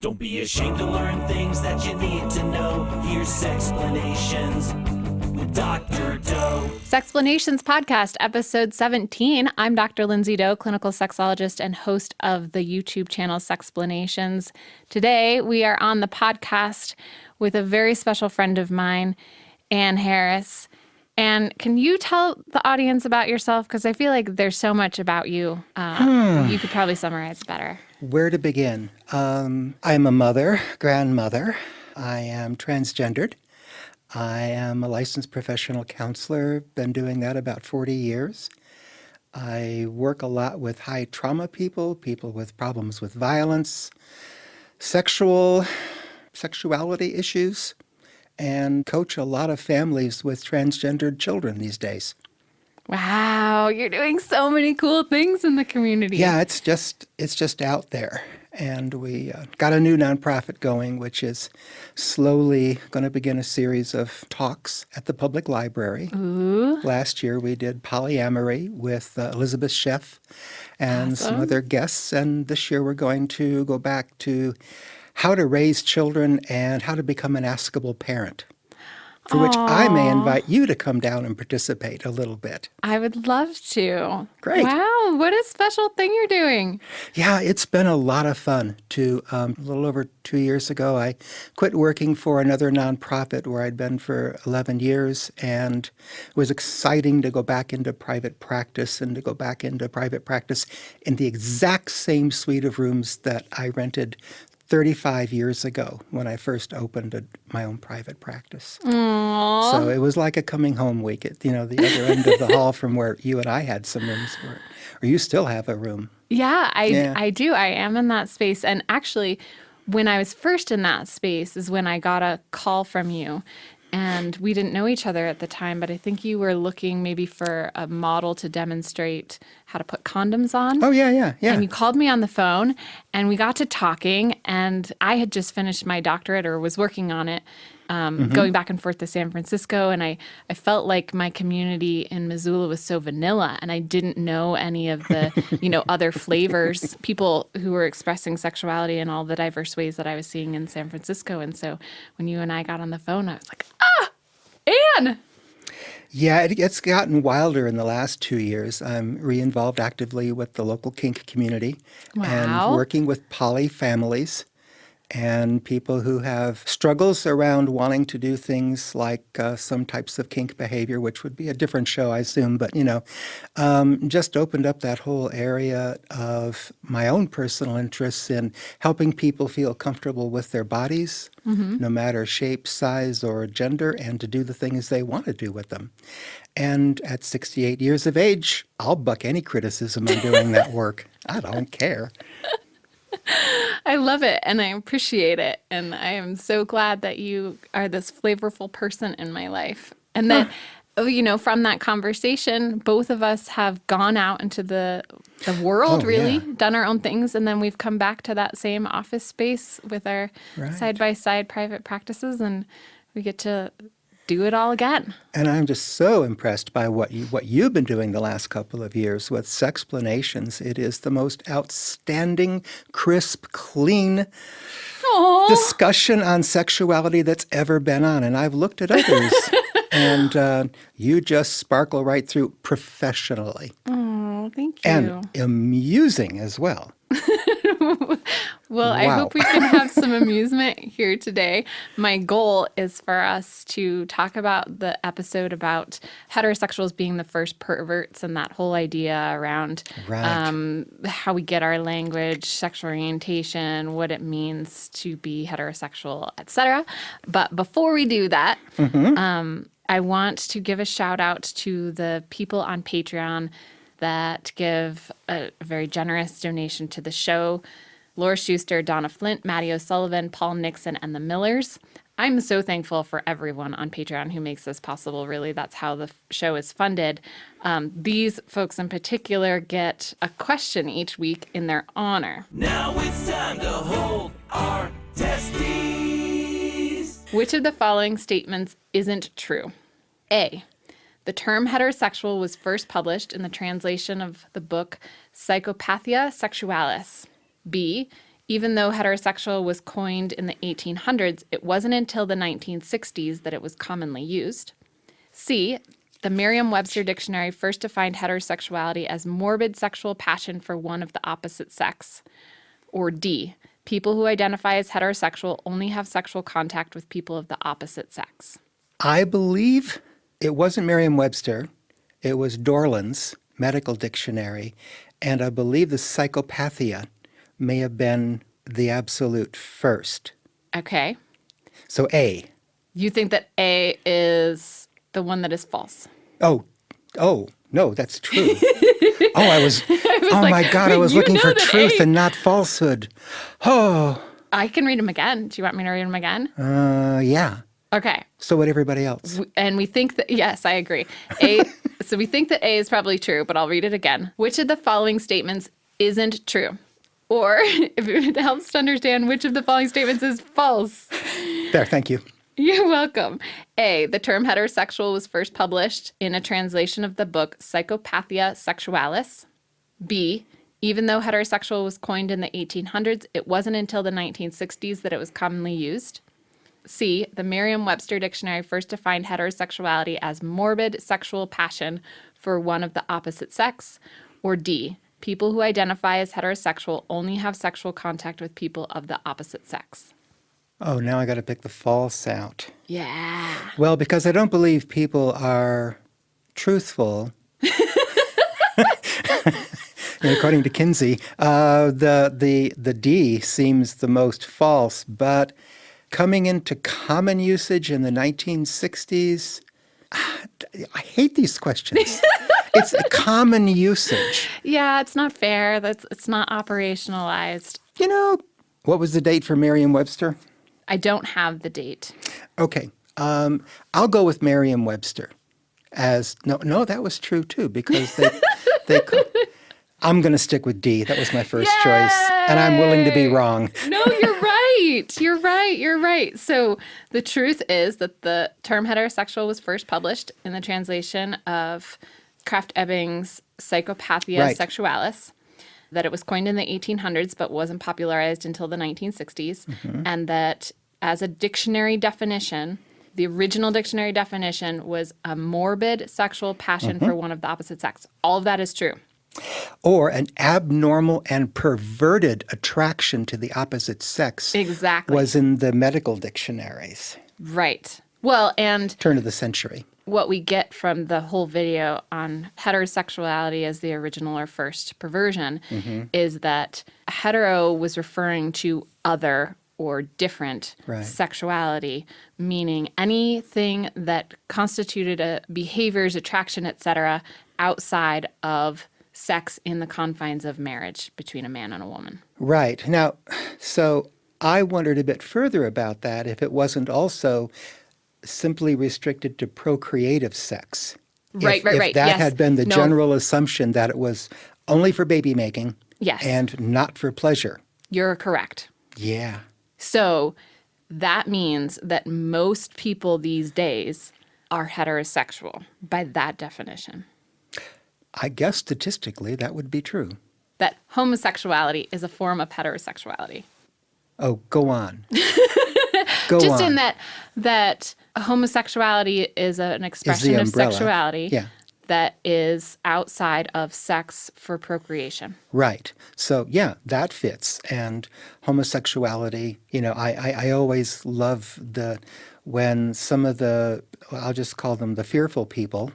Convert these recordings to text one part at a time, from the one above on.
Don't be ashamed to learn things that you need to know. Here's Sexplanations with Dr. Doe. Sexplanations Podcast, episode 17. I'm Dr. Lindsay Doe, clinical sexologist and host of the YouTube channel Sexplanations. Today, we are on the podcast with a very special friend of mine, Ann Harris. And can you tell the audience about yourself? Because I feel like there's so much about you. You could probably summarize better. Where to begin? I'm a mother, grandmother. I am transgendered. I am a licensed professional counselor, been doing that about 40 years. I work a lot with high trauma people with problems with violence, sexuality issues, and coach a lot of families with transgendered children these days. Wow, you're doing so many cool things in the community. Yeah, it's just out there. And we got a new nonprofit going, which is slowly going to begin a series of talks at the public library. Ooh. Last year we did polyamory with Elizabeth Sheff and some Awesome. other guests. And this year we're going to go back to how to raise children and how to become an askable parent, for which I may invite you to come down and participate a little bit. I would love to. Great. Wow, what a special thing you're doing. Yeah, it's been a lot of fun. A little over 2 years ago, I quit working for another nonprofit where I'd been for 11 years, and it was exciting to go back into private practice in the exact same suite of rooms that I rented 35 years ago when I first opened my own private practice. Aww. So it was like a coming home week at the other end of the hall from where you and I had some rooms, or you still have a room. Yeah, I do. I am in that space. And actually, when I was first in that space is when I got a call from you. And we didn't know each other at the time, but I think you were looking maybe for a model to demonstrate how to put condoms on. Oh, yeah. And you called me on the phone, and we got to talking, and I had just finished my doctorate or was working on it, going back and forth to San Francisco, and I felt like my community in Missoula was so vanilla, and I didn't know any of the, other flavors, people who were expressing sexuality in all the diverse ways that I was seeing in San Francisco. And so when you and I got on the phone, I was like, Ann! Yeah, it's gotten wilder in the last 2 years. I'm re-involved actively with the local kink community and working with poly families and people who have struggles around wanting to do things like some types of kink behavior, which would be a different show, I assume. But, just opened up that whole area of my own personal interests in helping people feel comfortable with their bodies, no matter shape, size, or gender, and to do the things they want to do with them. And at 68 years of age, I'll buck any criticism on doing that work. I don't care. I love it, and I appreciate it, and I am so glad that you are this flavorful person in my life. And that, from that conversation, both of us have gone out into the world, done our own things, and then we've come back to that same office space with our side-by-side private practices, and we get to do it all again. And I'm just so impressed by what you've been doing the last couple of years with Sexplanations. It is the most outstanding, crisp, clean discussion on sexuality that's ever been on. And I've looked at others, and you just sparkle right through professionally. Oh, thank you. And amusing as well. Well, I hope we can have some amusement here today. My goal is for us to talk about the episode about heterosexuals being the first perverts and that whole idea around how we get our language, sexual orientation, what it means to be heterosexual, etc. But before we do that, I want to give a shout out to the people on Patreon that give a very generous donation to the show. Laura Schuster, Donna Flint, Maddie O'Sullivan, Paul Nixon, and the Millers. I'm so thankful for everyone on Patreon who makes this possible. Really, that's how the show is funded. These folks in particular get a question each week in their honor. Now it's time to hold our testes. Which of the following statements isn't true? A, the term heterosexual was first published in the translation of the book Psychopathia Sexualis. B, Even though heterosexual was coined in the 1800s, it wasn't until the 1960s that it was commonly used. C, the Merriam-Webster dictionary first defined heterosexuality as morbid sexual passion for one of the opposite sex. Or D, people who identify as heterosexual only have sexual contact with people of the opposite sex. I believe it wasn't Merriam-Webster. It was Dorland's medical dictionary. And I believe the psychopathia may have been the absolute first. Okay. So A. You think that A is the one that is false? Oh, no, that's true. I was like, my God, I was looking for that truth A- and not falsehood. Oh, I can read them again. Do you want me to read them again? yeah. Okay. So would everybody else. And we think that, yes, I agree. So we think that A is probably true, but I'll read it again. Which of the following statements isn't true? Or if it helps to understand which of the following statements is false. There, thank you. You're welcome. A, the term heterosexual was first published in a translation of the book Psychopathia Sexualis. B, even though heterosexual was coined in the 1800s, it wasn't until the 1960s that it was commonly used. C, the Merriam-Webster dictionary first defined heterosexuality as morbid sexual passion for one of the opposite sex. Or D, people who identify as heterosexual only have sexual contact with people of the opposite sex. Oh, now I got to pick the false out. Yeah. Well, because I don't believe people are truthful. And according to Kinsey, the D seems the most false, but coming into common usage in the 1960s, I hate these questions. It's a common usage. Yeah, it's not fair. It's not operationalized. You know, what was the date for Merriam-Webster? I don't have the date. Okay, I'll go with Merriam-Webster. No, that was true too, because they I'm going to stick with D. That was my first choice, and I'm willing to be wrong. No, you're right. You're right. So the truth is that the term heterosexual was first published in the translation of Krafft-Ebing's Psychopathia Sexualis, that it was coined in the 1800s but wasn't popularized until the 1960s, and that as a dictionary definition, the original dictionary definition was a morbid sexual passion for one of the opposite sex. All of that is true. Or an abnormal and perverted attraction to the opposite sex. Exactly. Was in the medical dictionaries. Right. Well, and turn of the century. What we get from the whole video on heterosexuality as the original or first perversion is that hetero was referring to other or different sexuality, meaning anything that constituted a behaviors, attraction, etc., outside of sex in the confines of marriage between a man and a woman. Right. Now, so I wondered a bit further about that, if it wasn't also simply restricted to procreative sex. Right. If that had been the general assumption that it was only for baby making and not for pleasure. You're correct. Yeah. So that means that most people these days are heterosexual by that definition. I guess statistically that would be true. That homosexuality is a form of heterosexuality. Oh, go on. Just in that homosexuality is an expression of sexuality that is outside of sex for procreation. Right. So, yeah, that fits. And homosexuality, you know, I always love when some of the, I'll just call them the fearful people,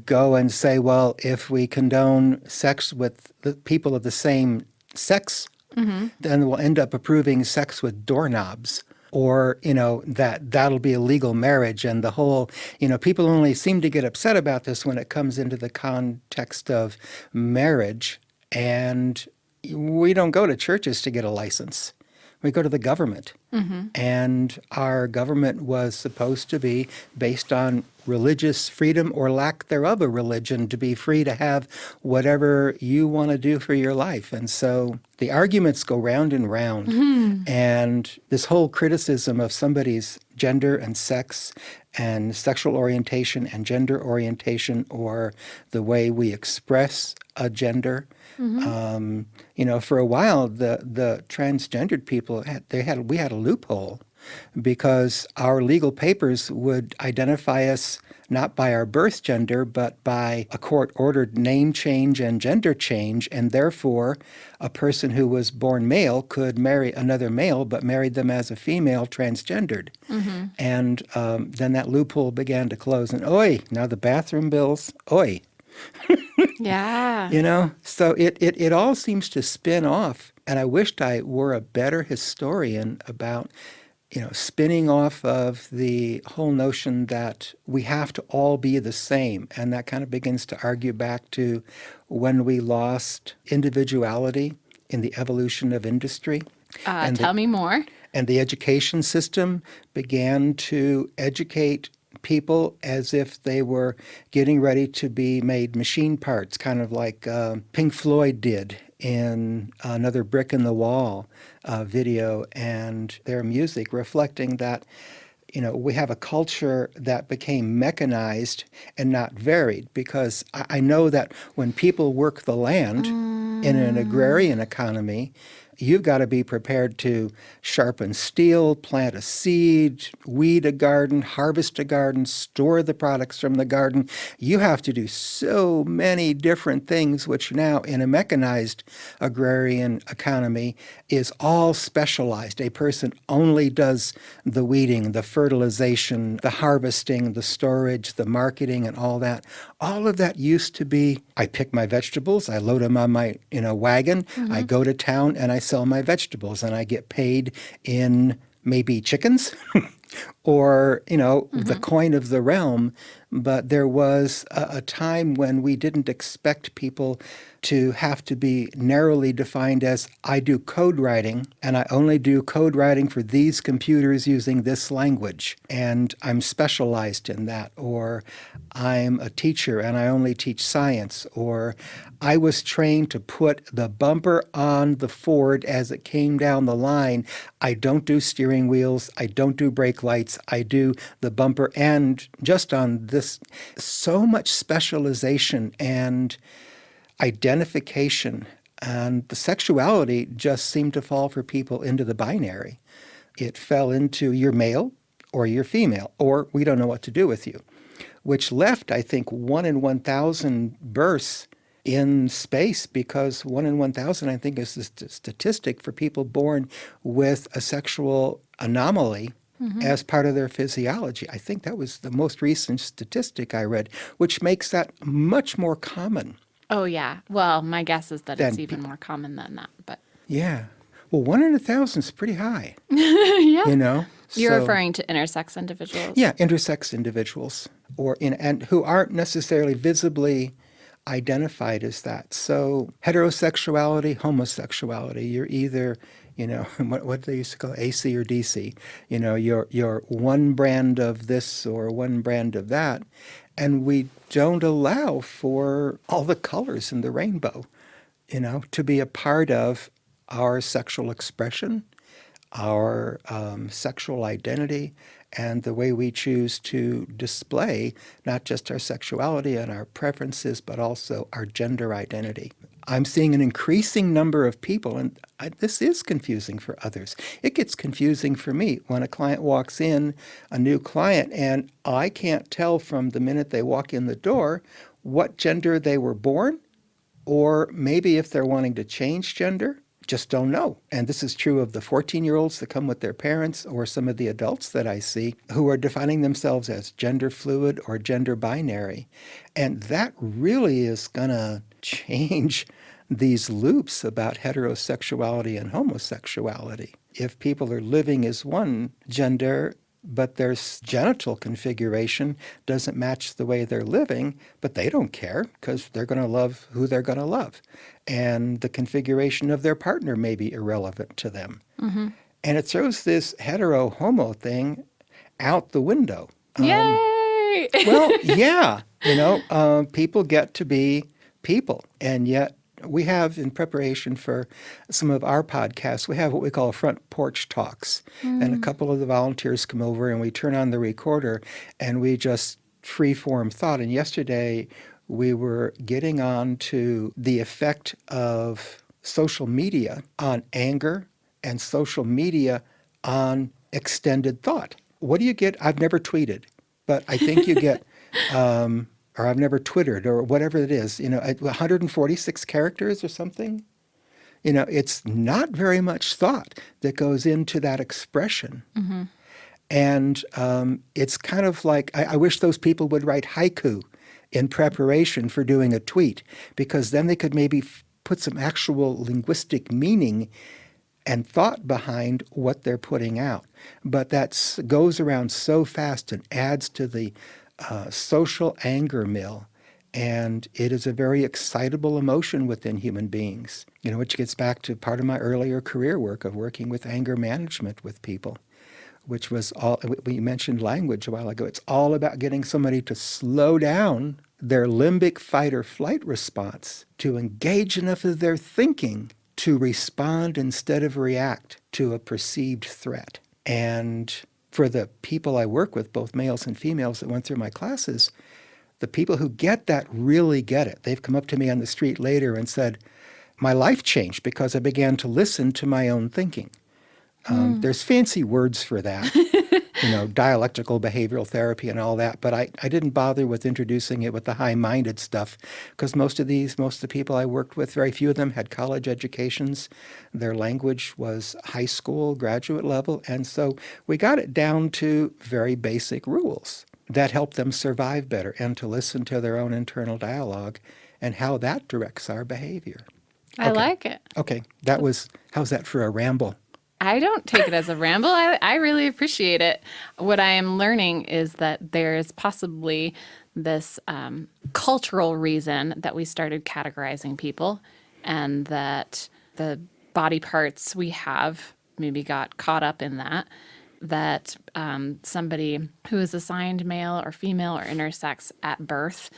go and say, well, if we condone sex with the people of the same sex, then we'll end up approving sex with doorknobs. Or, you know, that'll be a legal marriage. And the whole, you know, people only seem to get upset about this when it comes into the context of marriage. And we don't go to churches to get a license. We go to the government. And our government was supposed to be based on religious freedom or lack thereof of religion, to be free to have whatever you want to do for your life. And so the arguments go round and round. And this whole criticism of somebody's gender and sex and sexual orientation and gender orientation, or the way we express a gender. For a while, the transgendered people we had a loophole because our legal papers would identify us not by our birth gender, but by a court-ordered name change and gender change, and therefore a person who was born male could marry another male, but married them as a female transgendered. And then that loophole began to close, and now the bathroom bills, Yeah. So it all seems to spin off, and I wished I were a better historian about spinning off of the whole notion that we have to all be the same. And that kind of begins to argue back to when we lost individuality in the evolution of industry. Tell me more. And the education system began to educate people as if they were getting ready to be made machine parts, kind of like Pink Floyd did in Another Brick in the Wall video, and their music reflecting that, we have a culture that became mechanized and not varied, because I know that when people work the land in an agrarian economy, you've got to be prepared to sharpen steel, plant a seed, weed a garden, harvest a garden, store the products from the garden. You have to do so many different things, which now in a mechanized agrarian economy is all specialized. A person only does the weeding, the fertilization, the harvesting, the storage, the marketing, and all that. All of that used to be, I pick my vegetables, I load them on my wagon, I go to town and I sell my vegetables, and I get paid in maybe chickens or, the coin of the realm. But there was a time when we didn't expect people to have to be narrowly defined as, I do code writing, and I only do code writing for these computers using this language, and I'm specialized in that, or I'm a teacher and I only teach science, or I was trained to put the bumper on the Ford as it came down the line. I don't do steering wheels, I don't do brake lights, I do the bumper, and just on this, so much specialization and identification, and the sexuality just seemed to fall for people into the binary. It fell into you're male or you're female, or we don't know what to do with you, which left, I think, 1 in 1,000 births in space, because 1 in 1,000, I think, is the statistic for people born with a sexual anomaly as part of their physiology. I think that was the most recent statistic I read, which makes that much more common. Oh, yeah. Well, my guess is that it's even more common than that. But yeah. Well, 1 in 1,000 is pretty high. Yeah. You're referring to intersex individuals? Yeah, intersex individuals, and who aren't necessarily visibly identified as that. So heterosexuality, homosexuality, you're either, what they used to call AC or DC. You're one brand of this or one brand of that. And we don't allow for all the colors in the rainbow, to be a part of our sexual expression, our sexual identity, and the way we choose to display not just our sexuality and our preferences, but also our gender identity. I'm seeing an increasing number of people, and this is confusing for others. It gets confusing for me when a client walks in, a new client, and I can't tell from the minute they walk in the door what gender they were born, or maybe if they're wanting to change gender. Just don't know. And this is true of the 14-year-olds that come with their parents, or some of the adults that I see who are defining themselves as gender fluid or gender binary. And that really is going to change these loops about heterosexuality and homosexuality. If people are living as one gender, but their genital configuration doesn't match the way they're living, but they don't care because they're going to love who they're going to love. And the configuration of their partner may be irrelevant to them. And it throws this hetero-homo thing out the window. Yay! Well, yeah. People get to be people. And yet we have, in preparation for some of our podcasts, we have what we call front porch talks. And a couple of the volunteers come over and we turn on the recorder and we just free-form thought. And yesterday we were getting on to the effect of social media on anger and social media on extended thought. What do you get? I've never tweeted, but I think you get, or I've never Twittered or whatever it is, 146 characters or something. It's not very much thought that goes into that expression. Mm-hmm. And it's kind of like, I wish those people would write haiku in preparation for doing a tweet, because then they could maybe put some actual linguistic meaning and thought behind what they're putting out. But that goes around so fast and adds to the social anger mill. And it is a very excitable emotion within human beings, which gets back to part of my earlier career work of working with anger management with people, which was all, we mentioned language a while ago. It's all about getting somebody to slow down their limbic fight or flight response, to engage enough of their thinking to respond instead of react to a perceived threat. And for the people I work with, both males and females that went through my classes, the people who get that really get it. They've come up to me on the street later and said, my life changed because I began to listen to my own thinking. There's fancy words for that, dialectical behavioral therapy and all that, but I didn't bother with introducing it with the high-minded stuff, because most of the people I worked with, very few of them had college educations. Their language was high school, graduate level, and so we got it down to very basic rules that help them survive better and to listen to their own internal dialogue and how that directs our behavior. I like it. Okay, how's that for a ramble? I don't take it as a ramble. I really appreciate it. What I am learning is that there's possibly this cultural reason that we started categorizing people, and that the body parts we have maybe got caught up in that somebody who is assigned male or female or intersex at birth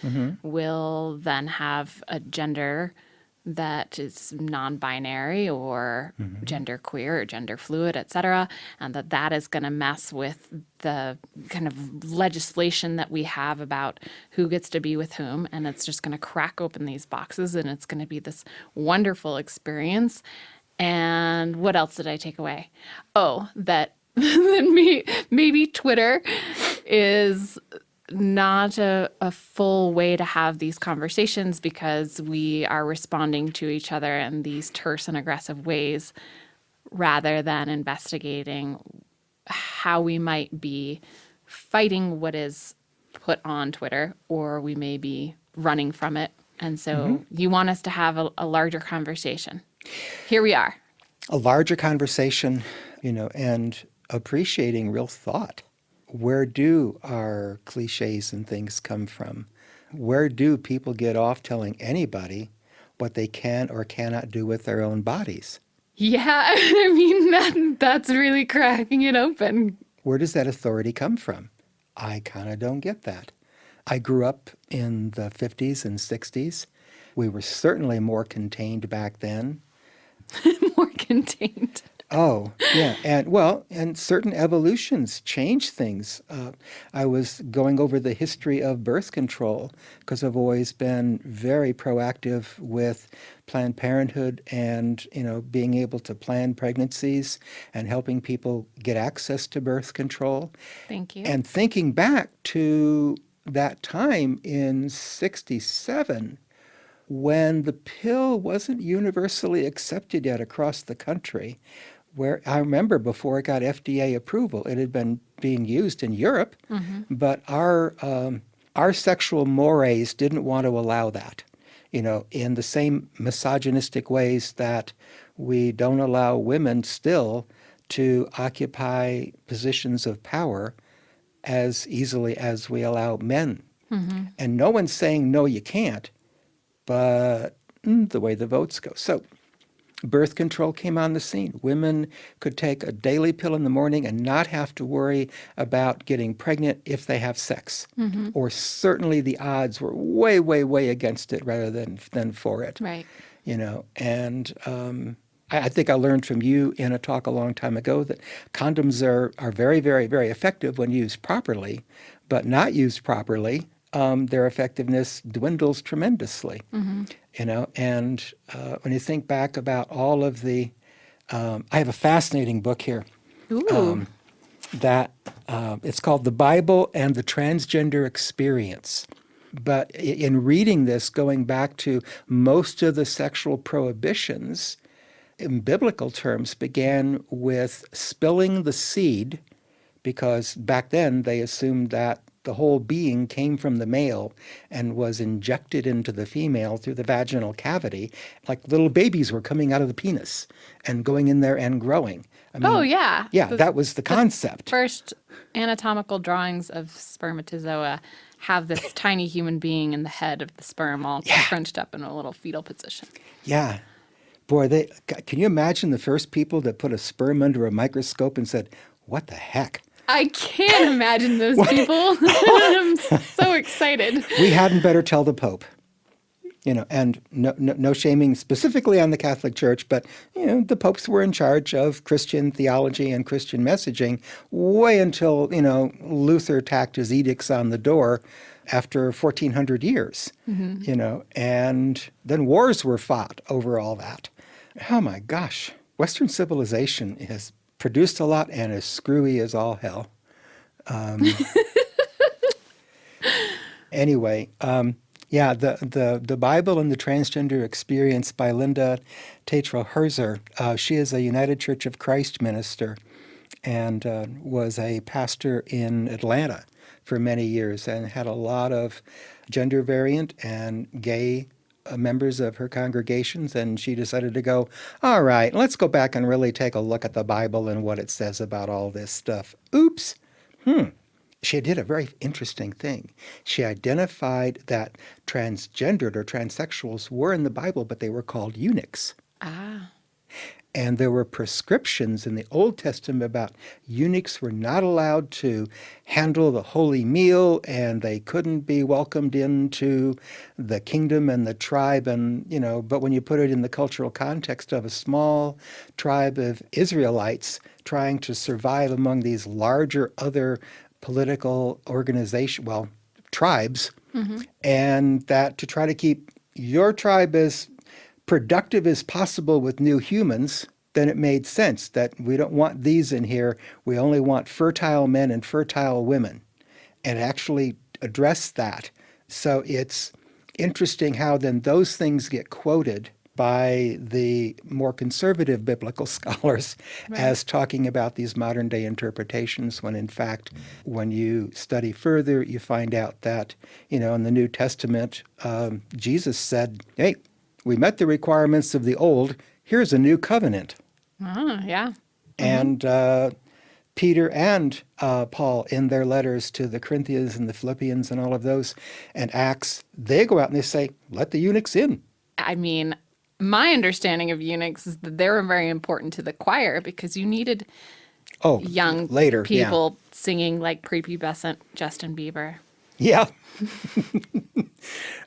will then have a gender that is non-binary or genderqueer or gender fluid, et cetera, and that is going to mess with the kind of legislation that we have about who gets to be with whom, and it's just going to crack open these boxes, and it's going to be this wonderful experience. And what else did I take away? Oh, that maybe Twitter is not a full way to have these conversations, because we are responding to each other in these terse and aggressive ways rather than investigating how we might be fighting what is put on Twitter, or we may be running from it. And so you want us to have a larger conversation. Here we are. A larger conversation, and appreciating real thought. Where do our cliches and things come from? Where do people get off telling anybody what they can or cannot do with their own bodies? Yeah, I mean, that's really cracking it open. Where does that authority come from? I kind of don't get that. I grew up in the 50s and 60s. We were certainly more contained back then. More contained. Oh, yeah. And certain evolutions change things. I was going over the history of birth control because I've always been very proactive with Planned Parenthood and, being able to plan pregnancies and helping people get access to birth control. Thank you. And thinking back to that time in 1967, when the pill wasn't universally accepted yet across the country, where I remember before it got FDA approval, it had been being used in Europe, but our sexual mores didn't want to allow that, in the same misogynistic ways that we don't allow women still to occupy positions of power as easily as we allow men. And no one's saying, no, you can't, but the way the votes go. So birth control came on the scene. Women could take a daily pill in the morning and not have to worry about getting pregnant if they have sex. Or certainly the odds were way, way, way against it rather than for it. Right. And I think I learned from you in a talk a long time ago that condoms are very, very, very effective when used properly, but not used properly, their effectiveness dwindles tremendously. And when you think back about all of the, I have a fascinating book here. Ooh. That it's called The Bible and the Transgender Experience. But in reading this, going back to most of the sexual prohibitions in biblical terms began with spilling the seed, because back then they assumed that the whole being came from the male and was injected into the female through the vaginal cavity, like little babies were coming out of the penis and going in there and growing. I mean, yeah. That was the concept. First anatomical drawings of spermatozoa have this tiny human being in the head of the sperm all crunched up in a little fetal position. Yeah. Boy, can you imagine the first people that put a sperm under a microscope and said, "What the heck?" I can't imagine those people. I'm so excited. We hadn't better tell the Pope. And no shaming specifically on the Catholic Church, but the popes were in charge of Christian theology and Christian messaging way until Luther tacked his edicts on the door after 1400 years. And then wars were fought over all that. Oh my gosh, Western civilization has produced a lot and is screwy as all hell. Anyway. The Bible and the Transgender Experience by Linda Tatro Herzer. She is a United Church of Christ minister and was a pastor in Atlanta for many years and had a lot of gender variant and gay members of her congregations. And she decided to go, all right, let's go back and really take a look at the Bible and what it says about all this stuff. Oops. She did a very interesting thing. She identified that transgendered or transsexuals were in the Bible, but they were called eunuchs. And there were prescriptions in the Old Testament about eunuchs were not allowed to handle the holy meal, and they couldn't be welcomed into the kingdom and the tribe. And, but when you put it in the cultural context of a small tribe of Israelites trying to survive among these larger other political tribes, and that to try to keep your tribe as productive as possible with new humans, then it made sense that we don't want these in here. We only want fertile men and fertile women, and actually address that. So it's interesting how then those things get quoted by the more conservative biblical scholars as talking about these modern day interpretations, when in fact, when you study further, you find out that, in the New Testament, Jesus said, hey, we met the requirements of the old, here's a new covenant. And Peter and Paul, in their letters to the Corinthians and the Philippians and all of those, and Acts, they go out and they say, let the eunuchs in. I mean, my understanding of eunuchs is that they were very important to the choir because you needed young people singing like prepubescent Justin Bieber. Yeah.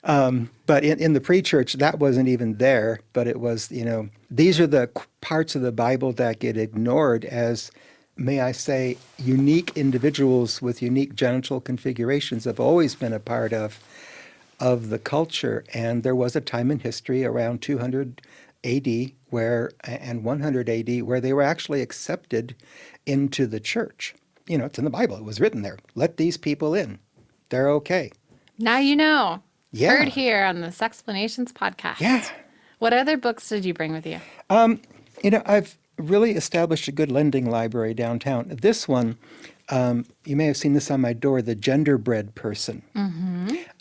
But in the pre-church, that wasn't even there. But it was, these are the parts of the Bible that get ignored as, may I say, unique individuals with unique genital configurations have always been a part of the culture. And there was a time in history around 200 AD and 100 AD where they were actually accepted into the church. It's in the Bible. It was written there. Let these people in. They're okay. Now you know. Yeah. Heard here on the Sexplanations Podcast. Yeah. What other books did you bring with you? I've really established a good lending library downtown. This one, you may have seen this on my door, The Genderbread Person.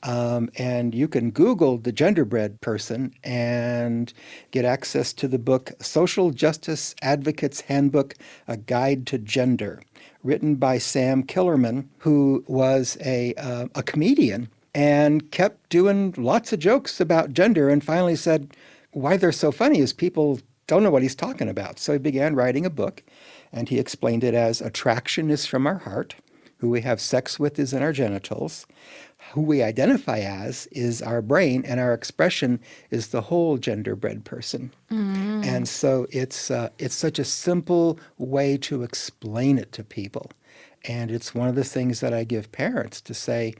And you can Google The Genderbread Person and get access to the book Social Justice Advocate's Handbook, A Guide to Gender, written by Sam Killerman, who was a comedian and kept doing lots of jokes about gender and finally said, why they're so funny is people don't know what he's talking about. So he began writing a book, and he explained it as attraction is from our heart, who we have sex with is in our genitals, who we identify as is our brain, and our expression is the whole genderbread person. And so it's such a simple way to explain it to people. And it's one of the things that I give parents to say,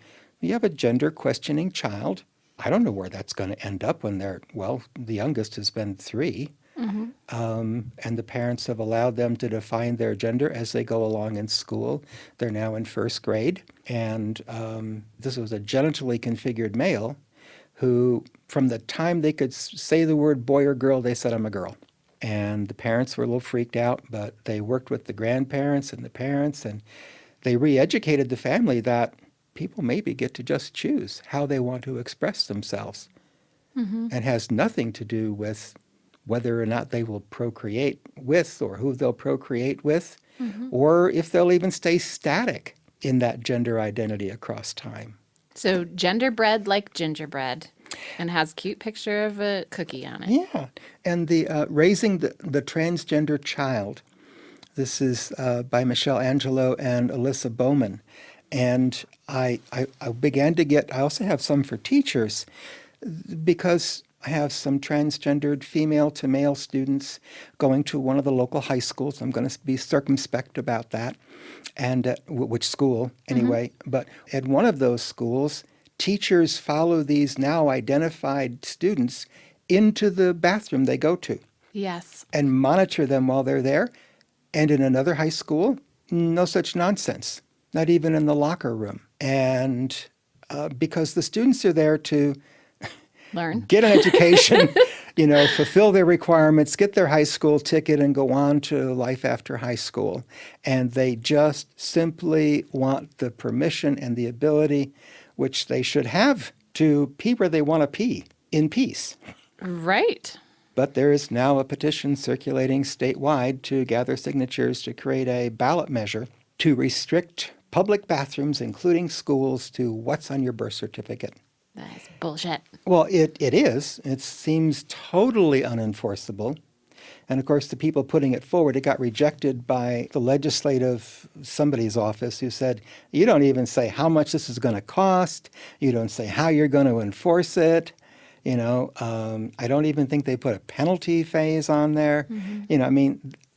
You have a gender questioning child. I don't know where that's going to end up when the youngest has been 3. And the parents have allowed them to define their gender as they go along in school. They're now in 1st grade. And this was a genitally configured male who, from the time they could say the word boy or girl, they said, "I'm a girl." And the parents were a little freaked out, but they worked with the grandparents and the parents, and they re-educated the family that people maybe get to just choose how they want to express themselves. And has nothing to do with whether or not they will procreate with or who they'll procreate with, or if they'll even stay static in that gender identity across time. So genderbread like gingerbread, and has cute picture of a cookie on it. Yeah, and the raising the transgender child. This is by Michelle Angelo and Alyssa Bowman. And I began to get, I also have some for teachers, because I have some transgendered female to male students going to one of the local high schools. I'm going to be circumspect about that, and which school anyway. But at one of those schools, teachers follow these now identified students into the bathroom they go to. Yes. And monitor them while they're there. And in another high school, no such nonsense, not even in the locker room. And because the students are there to learn, get an education, fulfill their requirements, get their high school ticket, and go on to life after high school. And they just simply want the permission and the ability, which they should have, to pee where they want to pee in peace. Right. But there is now a petition circulating statewide to gather signatures to create a ballot measure to restrict public bathrooms, including schools, to what's on your birth certificate. That's bullshit. Well, it is. It seems totally unenforceable. And of course, the people putting it forward, it got rejected by the legislative somebody's office who said, you don't even say how much this is going to cost. You don't say how you're going to enforce it. I don't even think they put a penalty phase on there.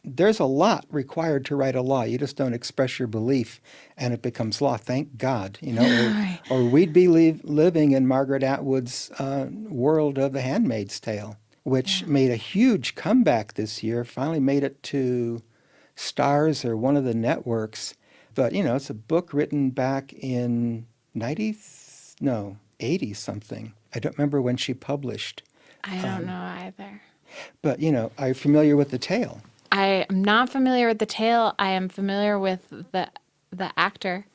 There's a lot required to write a law. You just don't express your belief and it becomes law. Thank God, Right. or we'd be living in Margaret Atwood's world of The Handmaid's Tale, which made a huge comeback this year, finally made it to Starz or one of the networks. But, it's a book written back in 80 something. I don't remember when she published. I don't know either. But, are you familiar with the tale? I am not familiar with the tale. I am familiar with the actor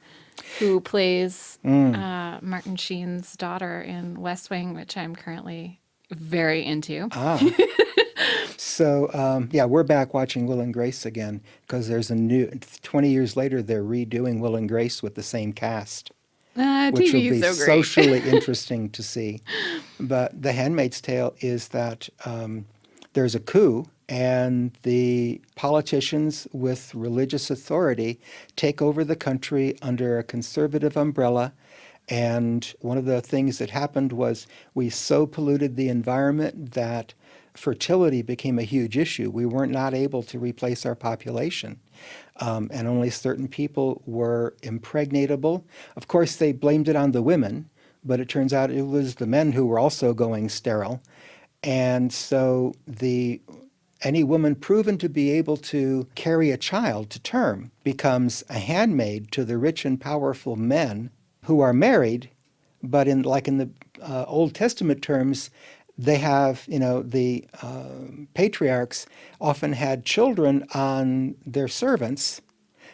who plays Martin Sheen's daughter in West Wing, which I'm currently very into. So, we're back watching Will and Grace again because there's a new, 20 years later, they're redoing Will and Grace with the same cast. Which will be so great. socially interesting to see. But The Handmaid's Tale is that there's a coup and the politicians with religious authority take over the country under a conservative umbrella. And one of the things that happened was we so polluted the environment that fertility became a huge issue. We weren't not able to replace our population. And only certain people were impregnatable. Of course, they blamed it on the women, but it turns out it was the men who were also going sterile. And so any woman proven to be able to carry a child to term becomes a handmaid to the rich and powerful men who are married, but in the Old Testament terms, they have, the patriarchs often had children on their servants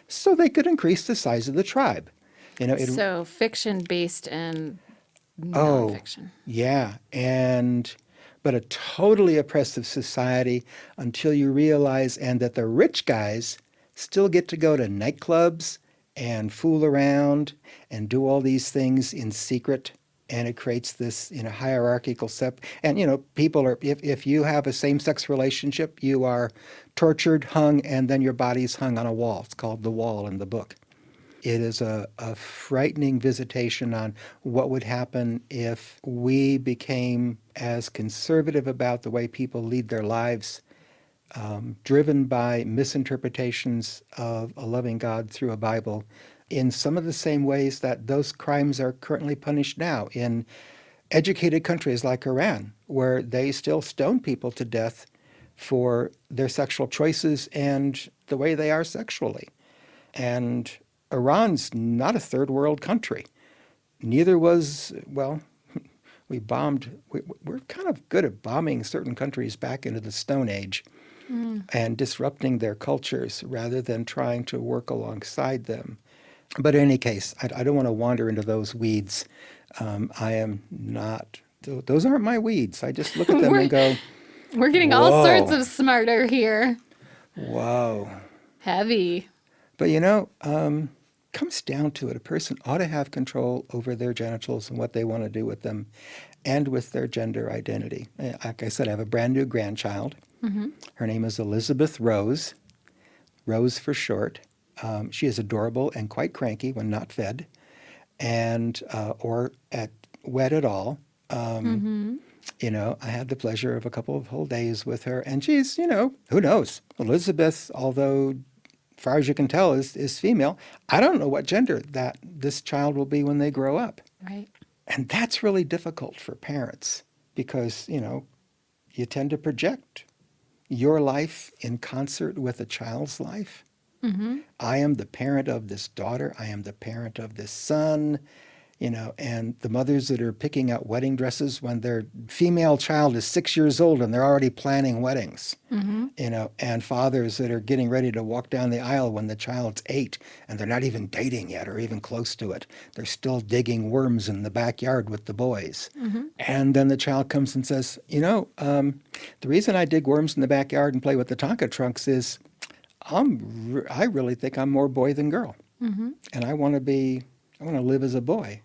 so they could increase the size of the tribe. So fiction-based and nonfiction. Yeah, but a totally oppressive society until you realize, and that the rich guys still get to go to nightclubs and fool around and do all these things in secret. And it creates this, hierarchical and, people are, if you have a same-sex relationship, you are tortured, hung, and then your body's hung on a wall. It's called The Wall in the book. It is a frightening visitation on what would happen if we became as conservative about the way people lead their lives, driven by misinterpretations of a loving God through a Bible, in some of the same ways that those crimes are currently punished now in educated countries like Iran, where they still stone people to death for their sexual choices and the way they are sexually. And Iran's not a third world country. Neither was, well, we're kind of good at bombing certain countries back into the Stone Age and disrupting their cultures rather than trying to work alongside them. But in any case, I don't want to wander into those weeds. I am not, those aren't my weeds. I just look at them and go, We're getting all sorts of smarter here. whoa. Heavy. But comes down to it. A person ought to have control over their genitals and what they want to do with them and with their gender identity. Like I said, I have a brand new grandchild. Mm-hmm. Her name is Elizabeth Rose, Rose for short. She is adorable and quite cranky when not fed and or wet at all. I had the pleasure of a couple of whole days with her, and she's, who knows? Elizabeth, although as far as you can tell, is female. I don't know what gender that this child will be when they grow up. Right. And that's really difficult for parents because, you tend to project your life in concert with a child's life. Mm-hmm. I am the parent of this daughter. I am the parent of this son. And the mothers that are picking out wedding dresses when their female child is 6 years old and they're already planning weddings, and fathers that are getting ready to walk down the aisle when the child's 8 and they're not even dating yet or even close to it. They're still digging worms in the backyard with the boys. Mm-hmm. And then the child comes and says, the reason I dig worms in the backyard and play with the Tonka trunks is I really think I'm more boy than girl. Mm-hmm. And I want to live as a boy.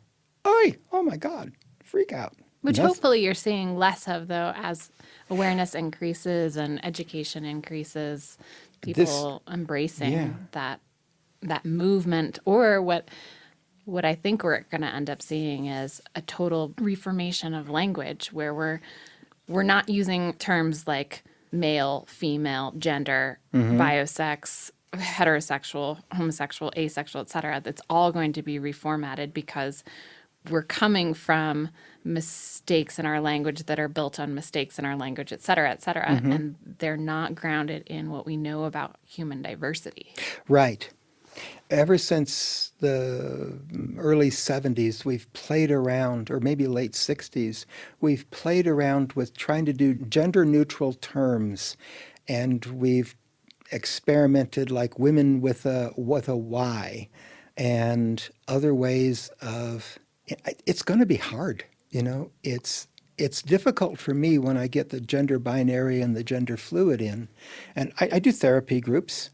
Oh my God, freak out. Which hopefully you're seeing less of, though, as awareness increases and education increases, people embracing that movement. Or what I think we're going to end up seeing is a total reformation of language where we're not using terms like male, female, gender, biosex, heterosexual, homosexual, asexual, et cetera. That's all going to be reformatted because we're coming from mistakes in our language that are built on mistakes in our language, et cetera, and they're not grounded in what we know about human diversity. Right. Ever since the early 70s, we've played around, or maybe late 60s, we've played around with trying to do gender-neutral terms, and we've experimented like women with a Y and other ways of. It's going to be hard, It's difficult for me when I get the gender binary and the gender fluid in, and I do therapy groups,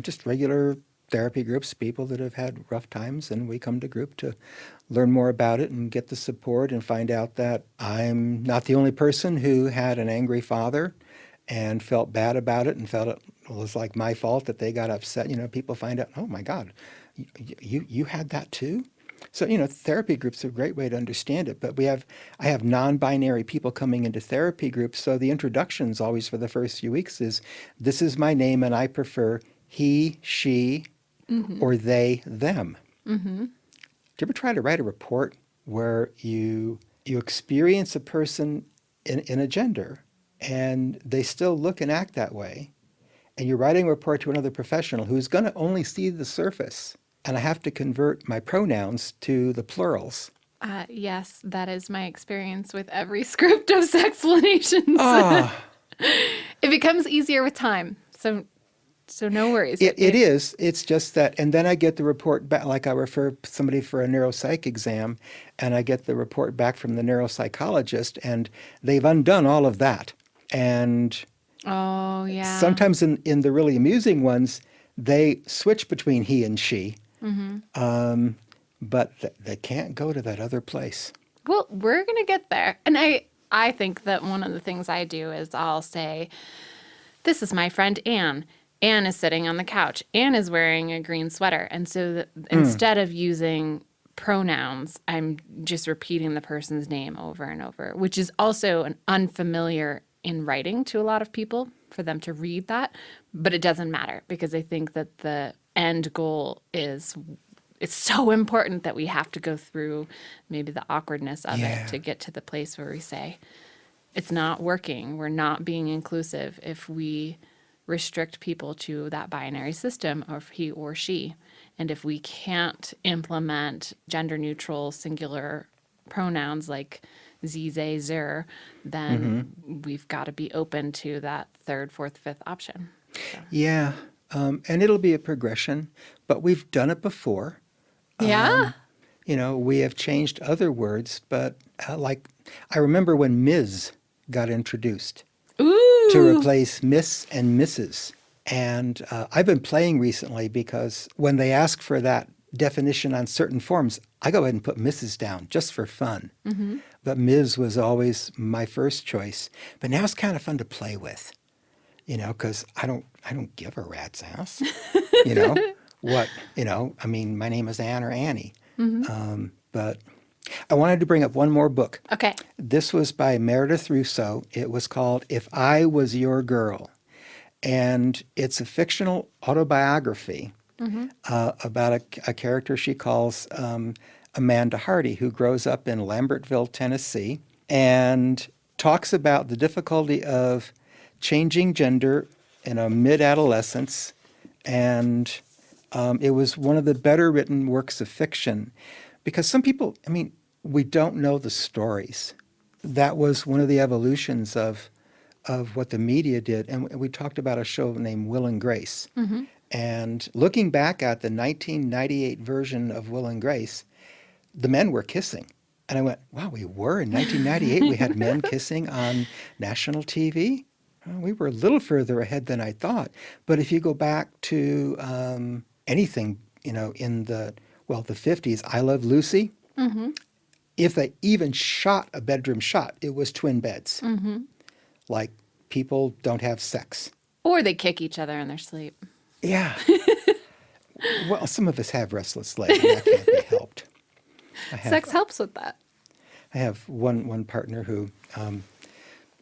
just regular therapy groups, people that have had rough times, and we come to group to learn more about it and get the support and find out that I'm not the only person who had an angry father and felt bad about it and felt it was like my fault that they got upset. People find out, oh my God, you had that too? So, therapy groups are a great way to understand it. But I have non-binary people coming into therapy groups. So the introductions always for the first few weeks is, this is my name and I prefer he, she, or they, them. Mm-hmm. Do you ever try to write a report where you experience a person in a gender and they still look and act that way, and you're writing a report to another professional who's going to only see the surface, and I have to convert my pronouns to the plurals? Yes, that is my experience with every script of Sexplanations. It becomes easier with time, so no worries. It is. It's just that, and then I get the report back, like I refer somebody for a neuropsych exam, and I get the report back from the neuropsychologist, and they've undone all of that. And sometimes in the really amusing ones, they switch between he and she. Mm-hmm. But they can't go to that other place. Well, we're going to get there. And I think that one of the things I do is I'll say, this is my friend Anne. Anne is sitting on the couch. Anne is wearing a green sweater. And so instead of using pronouns, I'm just repeating the person's name over and over, which is also an unfamiliar in writing to a lot of people for them to read that. But it doesn't matter because I think that the end goal is it's so important that we have to go through maybe the awkwardness of Yeah. it to get to the place where we say, it's not working. We're not being inclusive if we restrict people to that binary system of he or she. And if we can't implement gender neutral singular pronouns like sie, they, zer, then we've got to be open to that third, fourth, fifth option. So. Yeah. And it'll be a progression, but we've done it before. Yeah. We have changed other words, but like I remember when Ms. got introduced Ooh. to replace Miss and Mrs. And I've been playing recently because when they ask for that definition on certain forms, I go ahead and put Mrs. down just for fun. But Ms. was always my first choice. But now it's kind of fun to play with, because I don't give a rat's ass. What, I mean, my name is Anne or Annie. But I wanted to bring up one more book. Okay. This was by Meredith Russo. It was called If I Was Your Girl. And it's a fictional autobiography about a character she calls Amanda Hardy, who grows up in Lambertville, Tennessee, and talks about the difficulty of changing gender in mid-adolescence. And it was one of the better written works of fiction because some people, we don't know the stories. That was one of the evolutions of what the media did. And we talked about a show named Will and Grace. And looking back at the 1998 version of Will and Grace, the men were kissing. And I went, wow, we were in 1998. We had men kissing on national TV. We were a little further ahead than I thought. But if you go back to anything, in the 50s, I Love Lucy, if they even shot a bedroom shot, it was twin beds. Like people don't have sex. Or they kick each other in their sleep. Yeah. Well, some of us have restless legs, and that can't be helped. Sex helps with that. I have one partner who,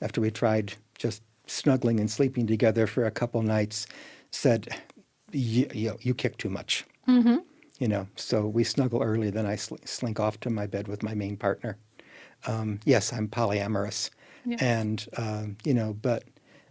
after we tried just snuggling and sleeping together for a couple nights, said, you kick too much. So we snuggle early, then I slink off to my bed with my main partner. Yes, I'm polyamorous. Yes. And, but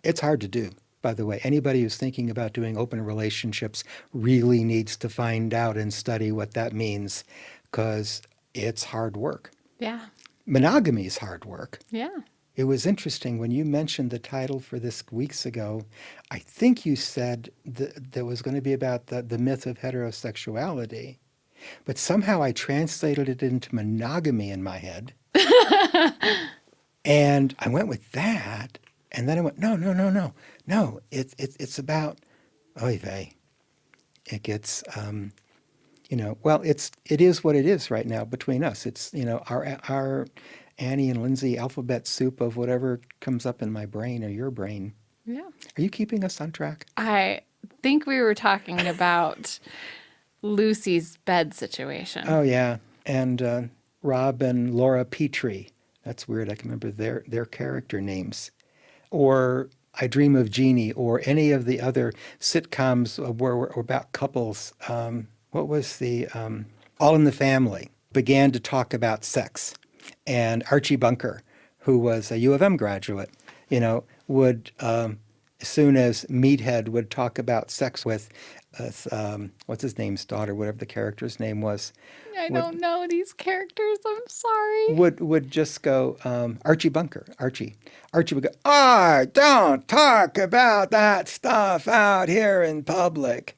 it's hard to do. By the way, anybody who's thinking about doing open relationships really needs to find out and study what that means because it's hard work. Yeah. Monogamy is hard work. Yeah. It was interesting when you mentioned the title for this weeks ago. I think you said that was going to be about the myth of heterosexuality, but somehow I translated it into monogamy in my head. And I went with that, and then I went, no. It's about oy vey. It gets, it is what it is right now between us. It's our Annie and Lindsay alphabet soup of whatever comes up in my brain or your brain. Yeah. Are you keeping us on track? I think we were talking about Lucy's bed situation. Oh yeah, and Rob and Laura Petrie. That's weird. I can remember their character names. Or I Dream of Jeannie, or any of the other sitcoms were about couples. What was the All in the Family began to talk about sex. And Archie Bunker, who was a U of M graduate, would, as soon as Meathead would talk about sex with, what's his name's daughter, whatever the character's name was. I don't know these characters. I'm sorry. Would just go, Archie Bunker, Archie. Archie would go, don't talk about that stuff out here in public.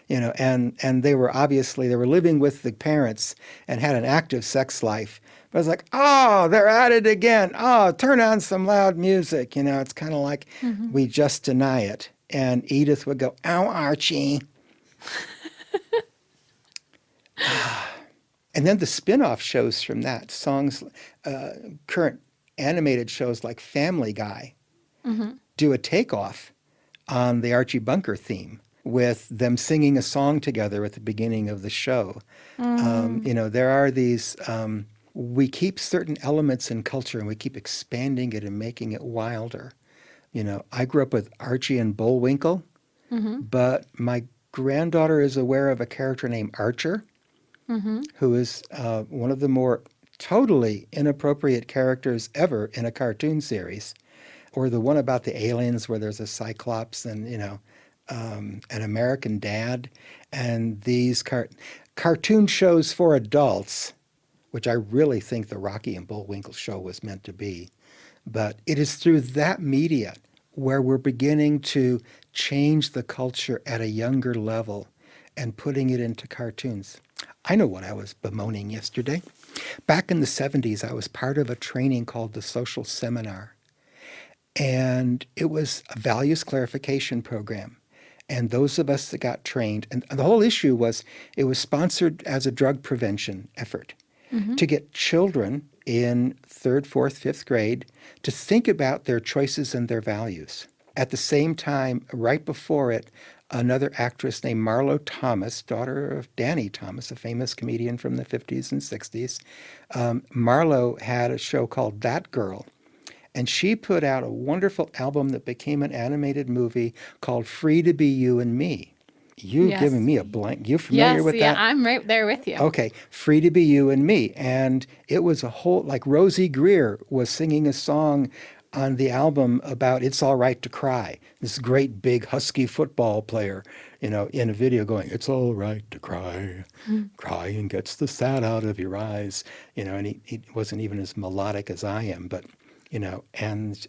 And they were living with the parents and had an active sex life. But it's like, they're at it again. Turn on some loud music. It's kind of like we just deny it. And Edith would go, ow, Archie. And then the spin-off shows from that, songs, current animated shows like Family Guy do a takeoff on the Archie Bunker theme with them singing a song together at the beginning of the show. There are these... we keep certain elements in culture and we keep expanding it and making it wilder. I grew up with Archie and Bullwinkle, but my granddaughter is aware of a character named Archer. who is one of the more totally inappropriate characters ever in a cartoon series, or the one about the aliens where there's a Cyclops and, an American Dad, and these cartoon shows for adults, which I really think the Rocky and Bullwinkle show was meant to be. But it is through that media where we're beginning to change the culture at a younger level and putting it into cartoons. I know what I was bemoaning yesterday. Back in the 70s, I was part of a training called the Social Seminar. And it was a values clarification program. And those of us that got trained, and the whole issue was it was sponsored as a drug prevention effort to get children in 3rd, 4th, 5th grade to think about their choices and their values. At the same time, right before it, another actress named Marlo Thomas, daughter of Danny Thomas, a famous comedian from the 50s and 60s, Marlo had a show called That Girl. And she put out a wonderful album that became an animated movie called Free to Be You and Me. You giving me a blank. You familiar with that? Yes, yeah, I'm right there with you. Okay, Free to Be You and Me. And it was a whole, like Rosie Greer was singing a song on the album about It's All Right to Cry. This great big husky football player, in a video going, it's all right to cry. Crying gets the sad out of your eyes. And he wasn't even as melodic as I am, but, and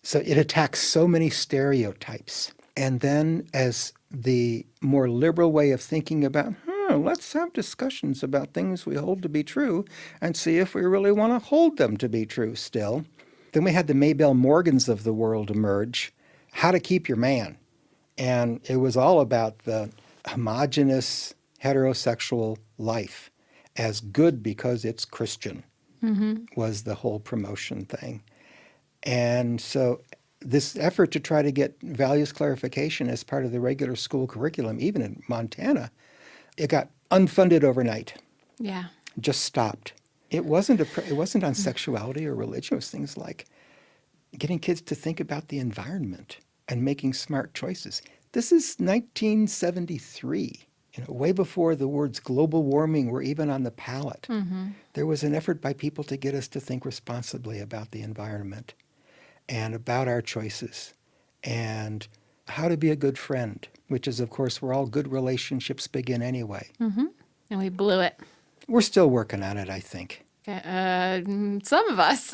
so it attacks so many stereotypes. And then as the more liberal way of thinking about, let's have discussions about things we hold to be true and see if we really want to hold them to be true still. Then we had the Maybelle Morgans of the world emerge, How to Keep Your Man. And it was all about the homogenous heterosexual life as good because it's Christian, was the whole promotion thing. And so this effort to try to get values clarification as part of the regular school curriculum, even in Montana, it got unfunded overnight. Yeah. Just stopped. It wasn't on sexuality or religion. It was things like getting kids to think about the environment and making smart choices. This is 1973, way before the words global warming were even on the palette. There was an effort by people to get us to think responsibly about the environment and about our choices and how to be a good friend, which is, of course, where all good relationships begin anyway. And we blew it. We're still working on it, I think. Some of us.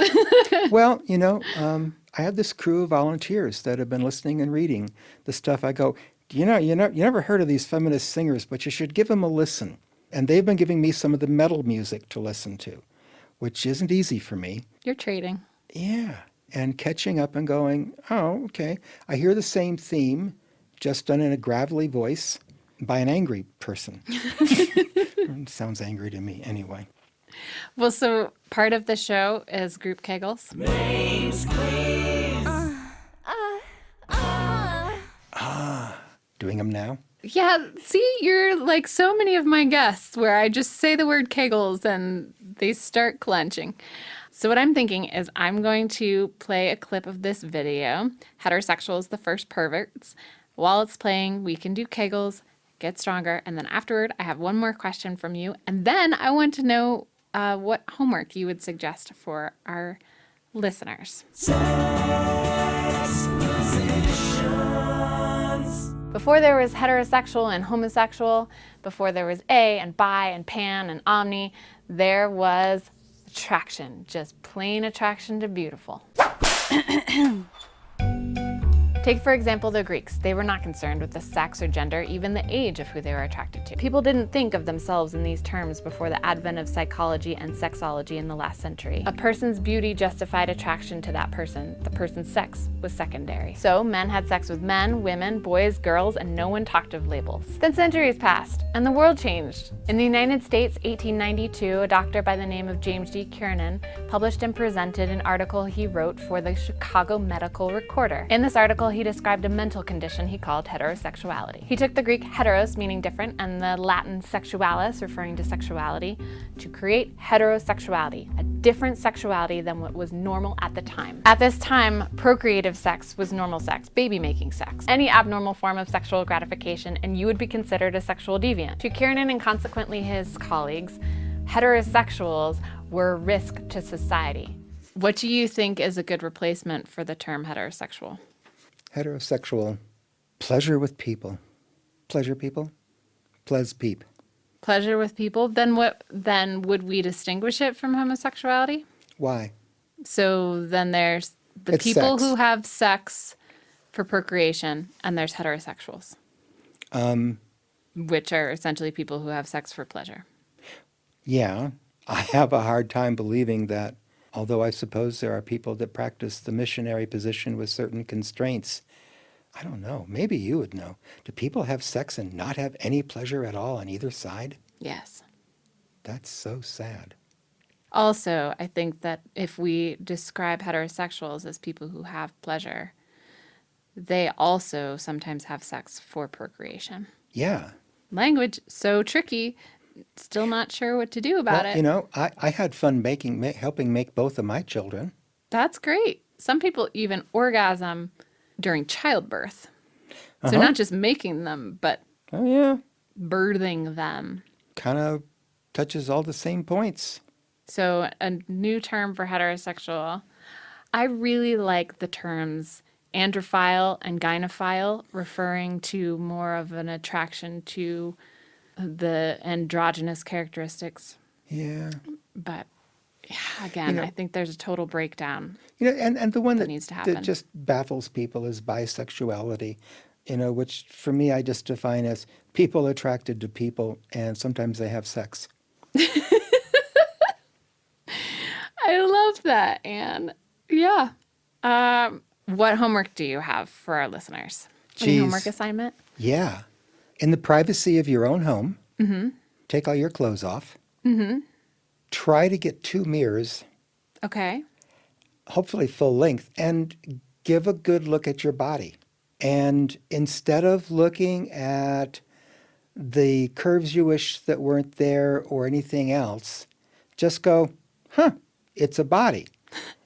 Well, I have this crew of volunteers that have been listening and reading the stuff. I go, you never heard of these feminist singers, but you should give them a listen. And they've been giving me some of the metal music to listen to, which isn't easy for me. You're trading. Yeah. And catching up and going, oh, okay. I hear the same theme, just done in a gravelly voice by an angry person. It sounds angry to me anyway. Well, so part of the show is group Kegels. Doing them now? Yeah, see, you're like so many of my guests where I just say the word Kegels and they start clenching. So what I'm thinking is I'm going to play a clip of this video, Heterosexuals, the First Perverts. While it's playing, we can do Kegels, get stronger, and then afterward, I have one more question from you. And then I want to know what homework you would suggest for our listeners. Before there was heterosexual and homosexual, before there was a and bi and pan and omni, there was attraction, just plain attraction to beautiful. Take, for example, the Greeks. They were not concerned with the sex or gender, even the age of who they were attracted to. People didn't think of themselves in these terms before the advent of psychology and sexology in the last century. A person's beauty justified attraction to that person. The person's sex was secondary. So men had sex with men, women, boys, girls, and no one talked of labels. Then centuries passed, and the world changed. In the United States, 1892, a doctor by the name of James G. Kiernan published and presented an article he wrote for the Chicago Medical Recorder. In this article, he described a mental condition he called heterosexuality. He took the Greek heteros, meaning different, and the Latin sexualis, referring to sexuality, to create heterosexuality, a different sexuality than what was normal at the time. At this time, procreative sex was normal sex, baby-making sex, any abnormal form of sexual gratification, and you would be considered a sexual deviant. To Kiernan and consequently his colleagues, heterosexuals were a risk to society. What do you think is a good replacement for the term heterosexual? Heterosexual, pleasure with people. Pleasure people? Ples peep. Pleasure with people? Then would we distinguish it from homosexuality? Why? So then there's the It's people sex. who have sex for procreation, and there's heterosexuals. Which are essentially people who have sex for pleasure. Yeah, I have a hard time believing that, although I suppose there are people that practice the missionary position with certain constraints. I don't know. Maybe you would know. Do people have sex and not have any pleasure at all on either side? Yes. That's so sad. Also, I think that if we describe heterosexuals as people who have pleasure, they also sometimes have sex for procreation. Yeah. Language, so tricky. Still not sure what to do about Well, it. you know, I had fun helping make both of my children. That's great. Some people even orgasm during childbirth. So not just making them, but Oh, yeah. birthing them. Kind of touches all the same points. So a new term for heterosexual. I really like the terms androphile and gynophile, referring to more of an attraction to the androgynous characteristics. Yeah. But yeah, again, I think there's a total breakdown. You know, and the one That that needs to happen. that just baffles people is bisexuality, you know, which for me I just define as people attracted to people and sometimes they have sex. I love that, Anne. Yeah. What homework do you have for our listeners? Any Jeez. homework assignment? Yeah. In the privacy of your own home, take all your clothes off. Try to get 2 mirrors, Okay. hopefully full length, and give a good look at your body. And instead of looking at the curves you wish that weren't there or anything else, just go, it's a body.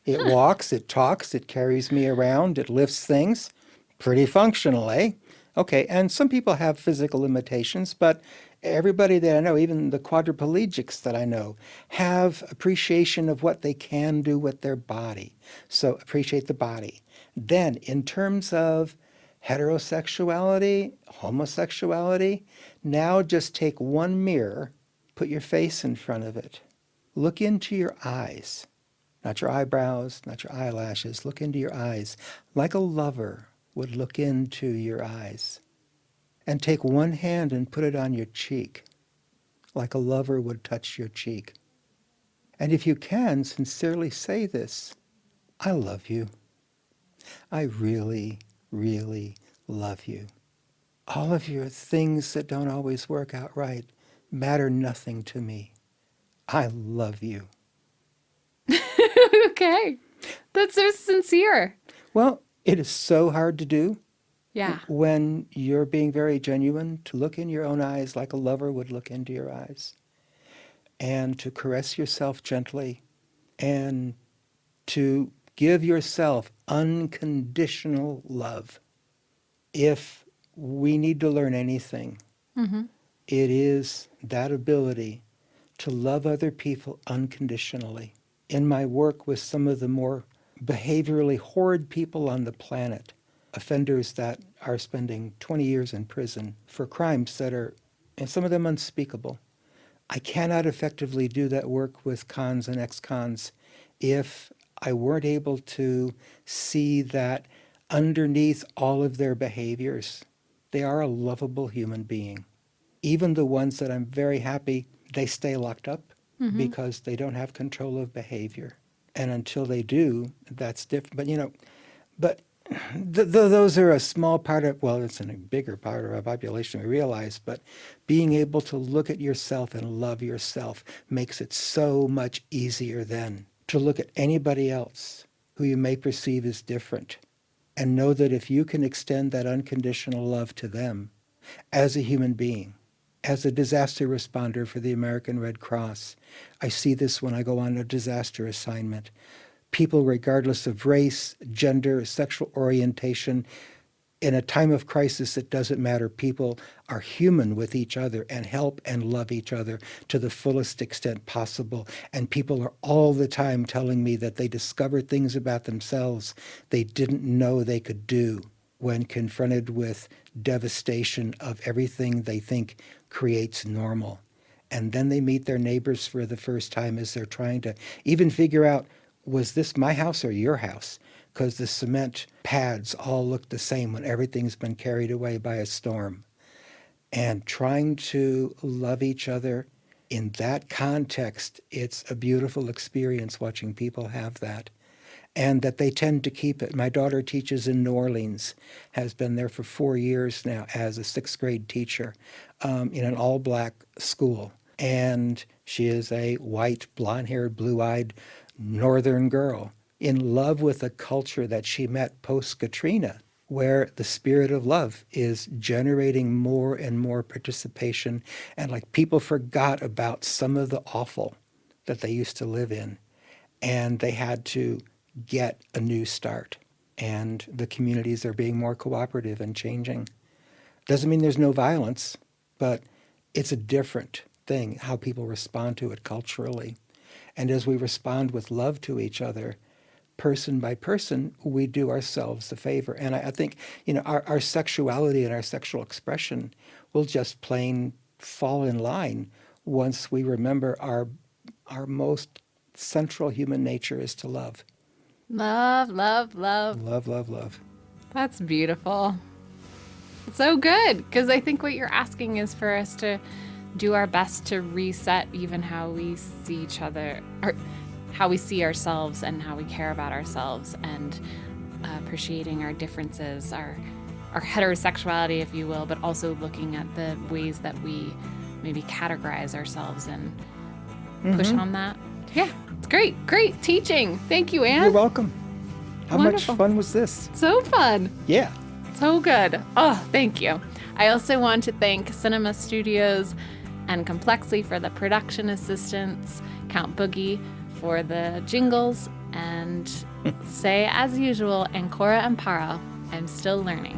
It walks, it talks, it carries me around, it lifts things. Pretty functional, eh? Okay, and some people have physical limitations, but everybody that I know, even the quadriplegics that I know, have appreciation of what they can do with their body. So appreciate the body. Then, in terms of heterosexuality, homosexuality, now just take one mirror, put your face in front of it. Look into your eyes. Not your eyebrows, not your eyelashes. Look into your eyes like a lover would look into your eyes. And take one hand and put it on your cheek like a lover would touch your cheek. And if you can, sincerely say this, I love you. I really, really love you. All of your things that don't always work out right matter nothing to me. I love you. Okay. That's so sincere. Well, it is so hard to do Yeah. when you're being very genuine, to look in your own eyes like a lover would look into your eyes, and to caress yourself gently, and to give yourself unconditional love. If we need to learn anything, it is that ability to love other people unconditionally. In my work with some of the more behaviorally horrid people on the planet, offenders that are spending 20 years in prison for crimes that are, and some of them unspeakable, I cannot effectively do that work with cons and ex-cons if I weren't able to see that underneath all of their behaviors, they are a lovable human being. Even the ones that I'm very happy they stay locked up because they don't have control of behavior. And until they do, that's different. But, you know, those are a small part of, well, it's a bigger part of our population, we realize, but being able to look at yourself and love yourself makes it so much easier then to look at anybody else who you may perceive as different and know that if you can extend that unconditional love to them as a human being, as a disaster responder for the American Red Cross, I see this when I go on a disaster assignment. People, regardless of race, gender, sexual orientation, in a time of crisis, it doesn't matter. People are human with each other and help and love each other to the fullest extent possible. And people are all the time telling me that they discover things about themselves they didn't know they could do when confronted with devastation of everything they think creates normal. And then they meet their neighbors for the first time as they're trying to even figure out, was this my house or your house? Because the cement pads all look the same when everything's been carried away by a storm. And trying to love each other in that context, it's a beautiful experience watching people have that. And that they tend to keep it. My daughter teaches in New Orleans, has been there for 4 years now as a 6th grade teacher in an all-black school. And she is a white, blonde-haired, blue-eyed northern girl in love with a culture that she met post-Katrina, where the spirit of love is generating more and more participation. And like people forgot about some of the awful that they used to live in. And they had to get a new start. And the communities are being more cooperative and changing. Doesn't mean there's no violence, but it's a different thing, how people respond to it culturally. And as we respond with love to each other, person by person, we do ourselves a favor. And I think, our sexuality and our sexual expression will just plain fall in line once we remember our most central human nature is to love. Love, love, love. Love, love, love. That's beautiful. So good, because I think what you're asking is for us to do our best to reset even how we see each other, or how we see ourselves and how we care about ourselves, and appreciating our differences, our heterosexuality, if you will, but also looking at the ways that we maybe categorize ourselves and push on that. Yeah, it's great. Great teaching. Thank you, Anne. You're welcome. How Wonderful. much fun was this? So fun. Yeah. So good. Oh, thank you. I also want to thank Cinema Studios and Complexly for the production assistance, Count Boogie for the jingles, and say, as usual, Ancora Amparo, I'm still learning.